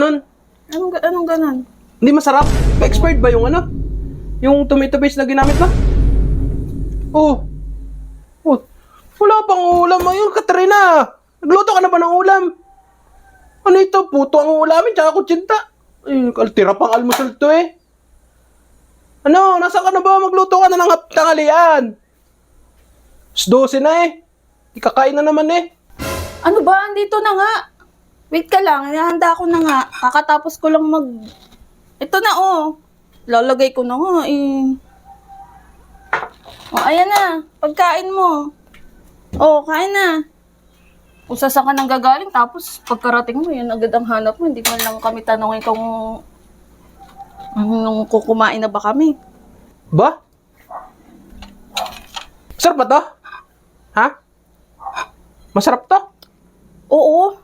ganun? Anong ganon? Hindi masarap? Expired ba yung ano? Yung tomato paste na ginamit mo? Oh. Oh. Wala pang ulam. Ayun, Katrina. Nagluto ka na ba ng ulam? Ano ito? Puto ang ulamin, tsaka kutsinta. Ay, tira pang almusal to eh. Ano? Nasa ka na ba? Magluto ka na ng tanghalian. 12 na eh. Ikakain na naman eh. Ano ba? Andito na nga. Wait ka lang. Inahanda ko na nga. Kakatapos ko lang Ito na oh. Lalagay ko na nga eh. Oh, ayan na. Pagkain mo. Oh, kain na. Kung saan ka nang gagaling, tapos pagkarating mo, yun agad ang hanap mo. Hindi man lang kami tanongin kung kukumain na ba kami. Ba? Masarap ba to? Ha? Masarap to? Oo.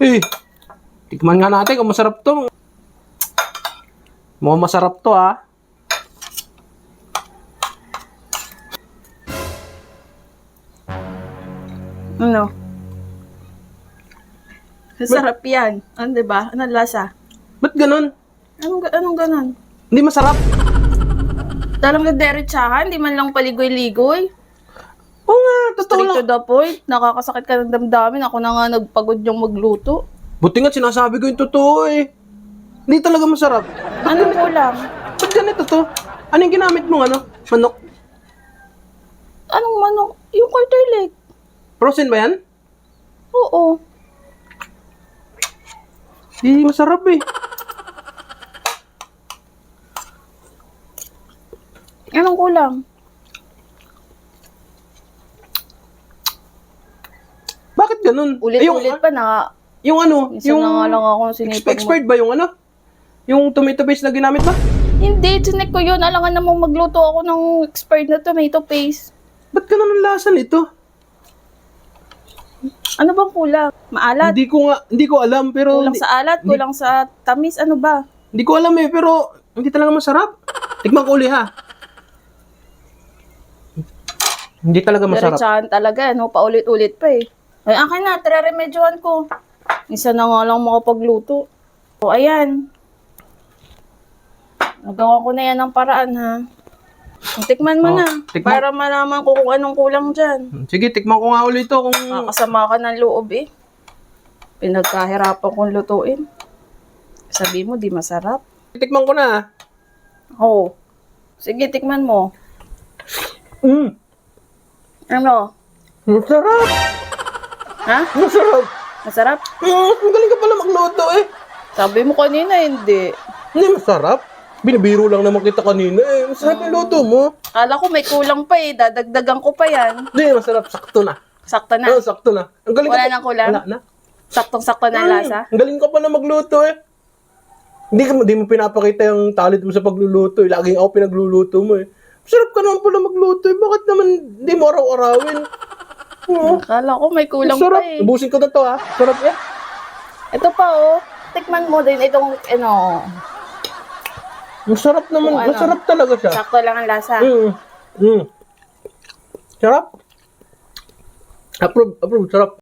Eh, tikman nga natin kung masarap to. Mukhang masarap to ha. Ano? Masarap yan. Ano, diba? Anong lasa? Ba't ganun? Anong ganon? Hindi masarap? Talagang derechahan, di man lang paligoy-ligoy. Oo nga, totoo Straight to lang. the point, nakakasakit ka ng damdamin. Ako na nga nagpagod yung magluto. Buti nga sinasabi ko yung totoo eh. Hindi talaga masarap. Anong kulang? Ba't ganito to? Ano yung ginamit mong ano? Manok? Anong manok? Yung quarter leg. Frozen ba yan? Oo. Hindi masarap eh. Anong kulang? Bakit ganun? Ulit-ulit pa na. Yung ano? Minsan na nga lang ako sinipag mo. Expired ba yung ano? Yung tomato paste na ginamit ba? Hindi, tinik ko yun. Alangan namang magluto ako ng expired na tomato paste. Ba't ganun ang lasa nito? Ano bang kulang? Maalat? Hindi ko alam pero Kulang sa alat? Kulang sa tamis? Ano ba? hindi ko alam eh pero hindi talaga masarap. Tikman ko uli ha. Hindi talaga masarap. Diretsahan talaga, no? Paulit-ulit pa eh. Ay, akin na, traremedyohan ko. Isa na nga lang makapagluto. O, ayan. Nagawa ko na yan ng paraan, ha? Tikman mo Oh, na. tikman. Para malaman ko kung anong kulang dyan. Sige, tikman ko nga ulit ito kung... Makasama ka ng loob, eh. Pinagkahirapan kong lutuin. Sabi mo, di masarap. Tikman ko na ha. Oo. Sige, tikman mo. Ano? Masarap! Ha? Masarap! Masarap? Ang galing ka pala magluto eh. Sabi mo kanina, hindi. Hindi masarap. Binibiro lang naman kita kanina eh. Masarap yung luto mo. Kala ko may kulang pa eh. Dadagdagan ko pa yan. Hindi, masarap. Sakto na. Sakto na. Oo, sakto na. Ang galing Wala ka nang kulang? Wala na. Saktong-sakto na ang lasa. Ang galing ka pala magluto eh. Hindi mo pinapakita yung talent mo sa pagluluto eh. Laging ako pinagluluto mo eh. Masarap ka naman pala magluto eh. Bakit naman hindi mo araw-arawin? Oo. Kala ko may kulang Masarap. pa eh. Ubusin ko na to ha. Sarap eh. Ito pa oh. Tikman mo din itong Masarap naman. Kung ano. Masarap talaga siya. sakto lang ang lasa. Sarap. Approve. Sarap.